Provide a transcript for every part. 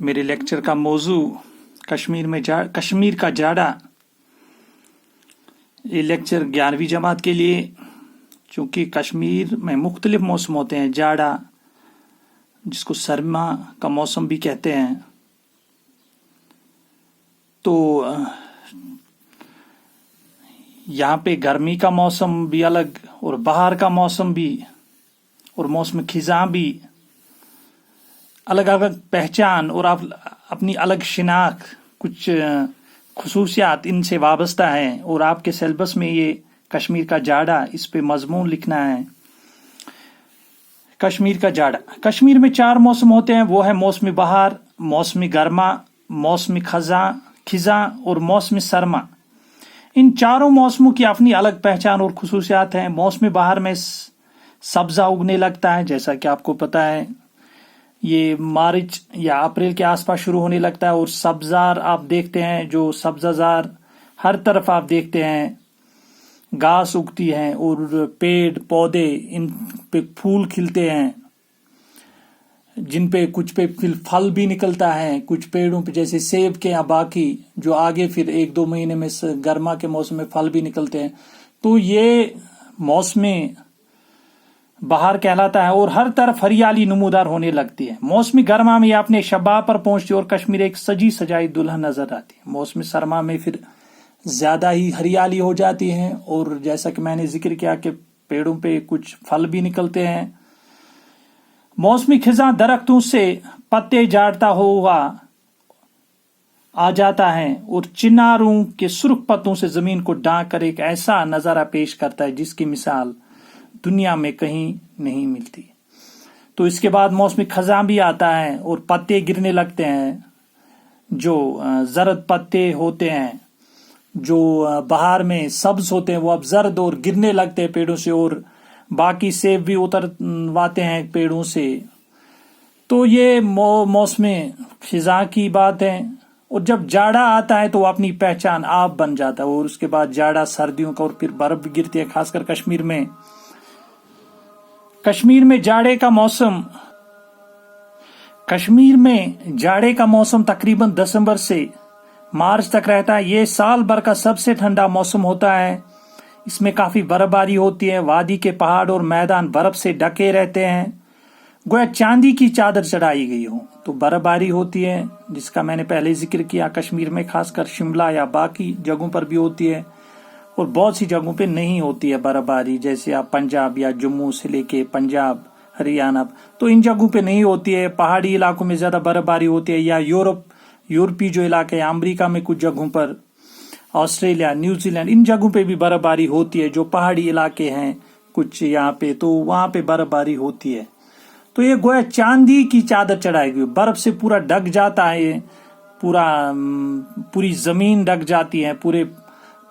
मेरे लेक्चर का मौजू कश्मीर का जाड़ा। ये लेक्चर 11वीं जमात के लिए, चूँकि कश्मीर में मुख्तलिफ मौसम होते हैं। जाड़ा जिसको सरमा का मौसम भी कहते हैं, तो यहाँ पे गर्मी का मौसम भी अलग और बाहर का मौसम भी और मौसम खिज़ां भी अलग अलग पहचान और अपनी अलग शिनाख्त, कुछ खुसूसियात इनसे वाबस्ता हैं। और आपके सिलेबस में ये कश्मीर का जाड़ा, इस पे मजमून लिखना है। कश्मीर का जाड़ा। कश्मीर में 4 मौसम होते हैं, वो है मौसमी बहार, मौसमी गर्मा, मौसमी खिज़ां और मौसमी सरमा। इन चारों मौसमों की अपनी अलग पहचान और खुसूसियात हैं। मौसमी बहार में सब्जा उगने लगता है, जैसा कि आपको पता है। ये मार्च या अप्रैल के आसपास शुरू होने लगता है और सब्जार आप देखते हैं, जो सब्जाजार हर तरफ आप देखते हैं, घास उगती है और पेड़ पौधे, इन पे फूल खिलते हैं, जिन पे कुछ पे फल भी निकलता है। कुछ पेड़ों पे जैसे सेब के या बाकी जो आगे फिर 1-2 महीने में गर्मा के मौसम में फल भी निकलते हैं। तो ये मौसमी बहार कहलाता है और हर तरफ हरियाली नमूदार होने लगती है। मौसमी गर्मा में अपने शबाब पर पहुंचती है और कश्मीर एक सजी सजाई दुल्हन नजर आती है। मौसमी सरमा में फिर ज्यादा ही हरियाली हो जाती है और जैसा कि मैंने जिक्र किया कि पेड़ों पे कुछ फल भी निकलते हैं। मौसमी खिज़ां दरख्तों से पत्ते झाड़ता हुआ आ जाता है और चिनारों के सुर्ख पत्तों से जमीन को ढांक कर एक ऐसा नजारा पेश करता है जिसकी मिसाल दुनिया में कहीं नहीं मिलती। तो इसके बाद मौसमी खज़ां भी आता है और पत्ते गिरने लगते हैं। जो जर्द पत्ते होते हैं, जो बहार में सब्ज होते हैं, वो अब जर्द और गिरने लगते हैं पेड़ों से, और बाकी सेब भी उतरवाते हैं पेड़ों से। तो ये मौसमी खिज़ां की बात है। और जब जाड़ा आता है तो वो अपनी पहचान आप बन जाता है। और उसके बाद जाड़ा सर्दियों का, और फिर बर्फ भी गिरती है, खासकर कश्मीर में। कश्मीर में जाड़े का मौसम तकरीबन दिसंबर से मार्च तक रहता है। ये साल भर का सबसे ठंडा मौसम होता है। इसमें काफी बर्फबारी होती है। वादी के पहाड़ और मैदान बर्फ से ढके रहते हैं, गोया चांदी की चादर चढ़ाई गई हो। तो बर्फबारी होती है, जिसका मैंने पहले जिक्र किया। कश्मीर में खासकर शिमला या बाकी जगहों पर भी होती है और बहुत सी जगहों पे नहीं होती है बर्फबारी, जैसे आप पंजाब या जम्मू से लेके पंजाब, हरियाणा, तो इन जगहों पे नहीं होती है। पहाड़ी इलाकों में ज्यादा बर्फबारी होती है, या यूरोपीय जो इलाके हैं, अमेरिका में कुछ जगहों पर, ऑस्ट्रेलिया, न्यूजीलैंड, इन जगहों पे भी बर्फबारी होती है। जो पहाड़ी इलाके हैं कुछ यहाँ पे, तो वहां पे बर्फबारी होती है। तो ये गोया चांदी की चादर चढ़ाई गई, बर्फ से पूरा ढक जाता है। ये पूरी जमीन ढक जाती है, पूरे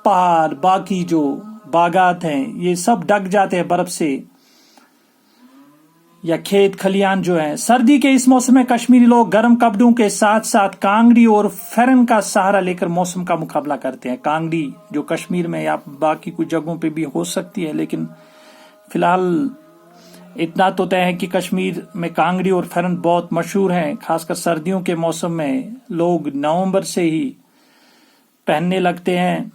पहाड़, बाकी जो बागात हैं, ये सब ढक जाते हैं बर्फ से, या खेत खलियान जो है। सर्दी के इस मौसम में कश्मीरी लोग गर्म कपड़ों के साथ साथ कांगड़ी और फेरन का सहारा लेकर मौसम का मुकाबला करते हैं। कांगड़ी जो कश्मीर में या बाकी कुछ जगहों पे भी हो सकती है, लेकिन फिलहाल इतना तो तय है कि कश्मीर में कांगड़ी और फेरन बहुत मशहूर हैं। खासकर सर्दियों के मौसम में लोग नवंबर से ही पहनने लगते हैं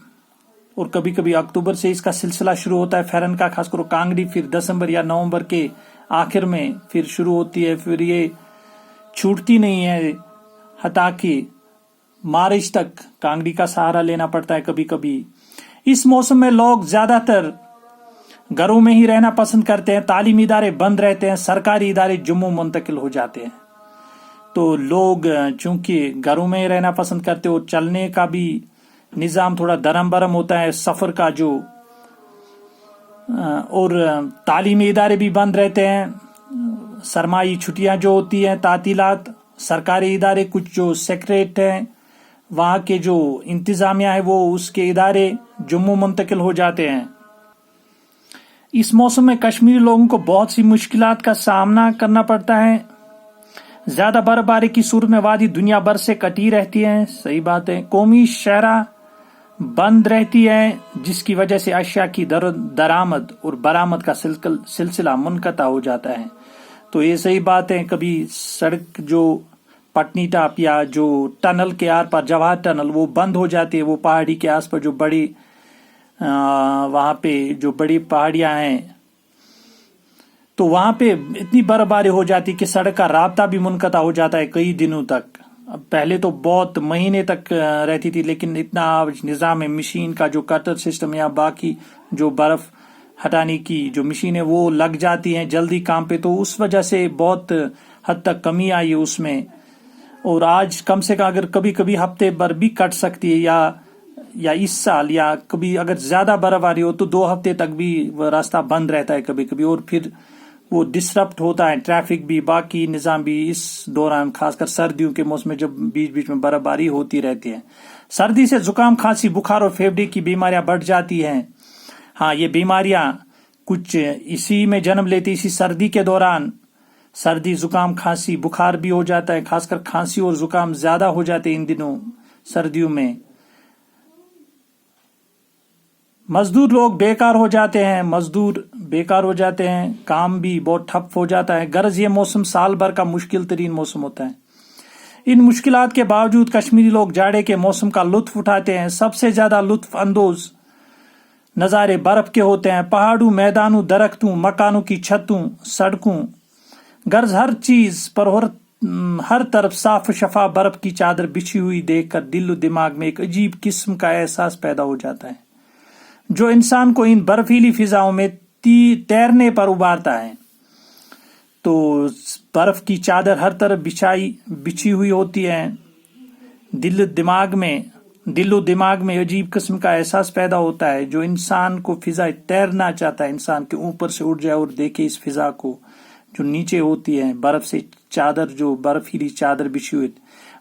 और कभी कभी अक्टूबर से इसका सिलसिला शुरू होता है फेरन का, खासकर कांगड़ी फिर दिसंबर या नवंबर के आखिर में फिर शुरू होती है। फिर ये छूटती नहीं है, हता कि मार्च तक कांगड़ी का सहारा लेना पड़ता है कभी कभी। इस मौसम में लोग ज्यादातर घरों में ही रहना पसंद करते हैं। तालीमी इदारे बंद रहते हैं, सरकारी इदारे जम्मू मुंतकिल हो जाते हैं। तो लोग चूंकि घरों में ही रहना पसंद करते हो, चलने का भी निजाम थोड़ा दरम बरम होता है, सफर का जो, और तालीमी इदारे भी बंद रहते हैं। सरमाई छुट्टियां जो होती हैं, तातीलात, सरकारी इदारे कुछ जो सेक्रेट हैं, वहां के जो इंतजामिया है, वो उसके इदारे जम्मू मुंतकिल हो जाते हैं। इस मौसम में कश्मीरी लोगों को बहुत सी मुश्किलात का सामना करना पड़ता है। ज्यादा बर्फबारी की सूरत में वादी दुनिया भर से कटी रहती है, सही बात है। कौमी शहरा बंद रहती है, जिसकी वजह से अशिया की दरामद और बरामद का सिलसिला मुनक़ता हो जाता है। तो ये सही बात है। कभी सड़क जो پٹنی ٹاپ یا جو ٹنل کے آر پر جواہر ٹنل وہ بند ہو جاتی ہے. وہ پہاڑی کے آس پر جو بڑی وہاں پہ جو بڑی پہاڑیاں ہیں تو وہاں پہ اتنی برف باری ہو جاتی کہ سڑک کا رابطہ بھی منقطع ہو جاتا ہے کئی دنوں تک. پہلے تو بہت مہینے تک رہتی تھی لیکن اتنا نظام مشین کا جو کٹر سسٹم یا باقی جو برف ہٹانے کی جو مشین ہے وہ لگ جاتی ہیں جلدی کام پہ, تو اس وجہ سے بہت حد تک کمی آئی ہے اس میں. اور آج کم سے کم اگر کبھی کبھی ہفتے بھر بھی کٹ سکتی ہے یا اس سال یا کبھی اگر زیادہ برف آ رہی ہو تو 2 ہفتے تک بھی وہ راستہ بند رہتا ہے کبھی کبھی, اور پھر وہ ڈسرپٹ ہوتا ہے ٹریفک بھی باقی نظام بھی اس دوران, خاص کر سردیوں کے موسم میں جب بیچ بیچ میں برف باری ہوتی رہتی ہے. سردی سے زکام کھانسی بخار اور پھیپھڑے کی بیماریاں بڑھ جاتی ہیں. ہاں یہ بیماریاں کچھ اسی میں جنم لیتی, اسی سردی کے دوران سردی زکام کھانسی بخار بھی ہو جاتا ہے, خاص کر کھانسی اور زکام زیادہ ہو جاتے ہیں ان دنوں سردیوں میں. مزدور لوگ بیکار ہو جاتے ہیں, کام بھی بہت ٹھپ ہو جاتا ہے. غرض یہ موسم سال بھر کا مشکل ترین موسم ہوتا ہے. ان مشکلات کے باوجود کشمیری لوگ جاڑے کے موسم کا لطف اٹھاتے ہیں. سب سے زیادہ لطف اندوز نظارے برف کے ہوتے ہیں, پہاڑوں, میدانوں, درختوں, مکانوں کی چھتوں, سڑکوں. غرض ہر چیز پر ہر طرف صاف و شفاف برف کی چادر بچھی ہوئی دیکھ کر دل و دماغ میں ایک عجیب قسم کا احساس پیدا ہو جاتا ہے جو انسان کو ان برفیلی فضاؤں میں تیرنے پر ابھارتا ہے. تو برف کی چادر ہر طرف بچھی ہوئی ہوتی ہے, دل و دماغ میں عجیب قسم کا احساس پیدا ہوتا ہے جو انسان کو فضا تیرنا چاہتا ہے, انسان کے اوپر سے اڑ جائے اور دیکھے اس فضا کو جو نیچے ہوتی ہے برف سے چادر, جو برفیلی چادر بچھی ہوئی.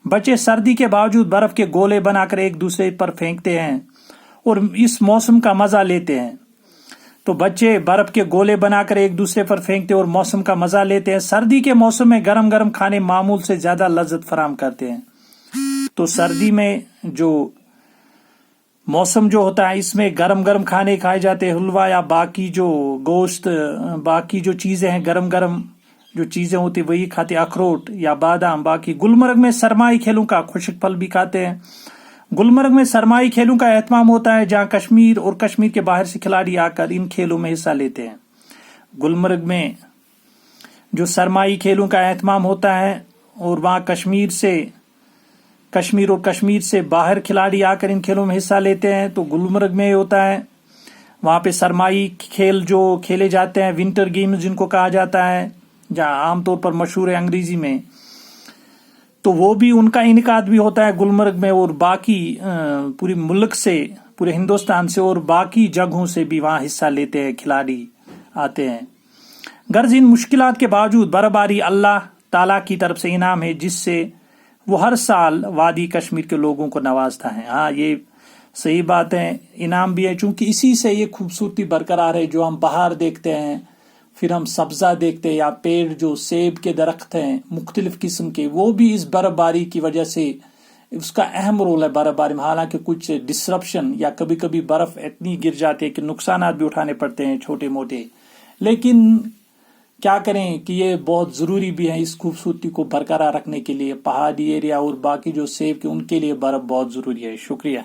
بچے سردی کے باوجود برف کے گولے بنا کر ایک دوسرے پر پھینکتے ہیں اور اس موسم کا مزہ لیتے ہیں. تو بچے برف کے گولے بنا کر ایک دوسرے پر پھینکتے اور موسم کا مزہ لیتے ہیں. سردی کے موسم میں گرم گرم کھانے معمول سے زیادہ لذت فراہم کرتے ہیں. تو سردی میں جو موسم جو ہوتا ہے اس میں گرم گرم کھانے کھائے جاتے ہیں, حلوہ یا باقی جو گوشت, باقی جو چیزیں ہیں گرم گرم جو چیزیں ہوتی وہی کھاتے, اخروٹ یا بادام. باقی گلمرگ میں سرمائی کھیلوں کا خشک پھل بھی کھاتے ہیں. گلمرگ میں سرمائی کھیلوں کا اہتمام ہوتا ہے جہاں کشمیر اور کشمیر کے باہر سے کھلاڑی آ کر ان کھیلوں میں حصہ لیتے ہیں. گلمرگ میں جو سرمائی کھیلوں کا اہتمام ہوتا ہے اور وہاں کشمیر اور کشمیر سے باہر کھلاڑی آ کر ان کھیلوں میں حصہ لیتے ہیں. تو گلمرگ میں ہوتا ہے وہاں پہ سرمائی کھیل جو کھیلے جاتے ہیں, ونٹر گیمز جن کو کہا جاتا ہے, جہاں عام طور پر مشہور ہے انگریزی میں, تو وہ بھی ان کا انعقاد بھی ہوتا ہے گلمرگ میں. اور باقی پورے ملک سے, پورے ہندوستان سے اور باقی جگہوں سے بھی وہاں حصہ لیتے ہیں, کھلاڑی آتے ہیں. غرض ان مشکلات کے باوجود برفباری اللہ تعالیٰ کی طرف سے انعام ہے جس سے وہ ہر سال وادی کشمیر کے لوگوں کو نوازتا ہے. ہاں یہ صحیح بات ہے, انعام بھی ہے چونکہ اسی سے یہ خوبصورتی برقرار ہے جو ہم باہر دیکھتے ہیں, پھر ہم سبزہ دیکھتے ہیں یا پیڑ جو سیب کے درخت ہیں مختلف قسم کے, وہ بھی اس برف باری کی وجہ سے اس کا اہم رول ہے برف باری میں. حالانکہ کچھ ڈسرپشن یا کبھی کبھی برف اتنی گر جاتی ہے کہ نقصانات بھی اٹھانے پڑتے ہیں چھوٹے موٹے, لیکن کیا کریں کہ یہ بہت ضروری بھی ہے اس خوبصورتی کو برقرار رکھنے کے لیے. پہاڑی ایریا اور باقی جو سیب کے ان کے لیے برف بہت ضروری ہے. شکریہ.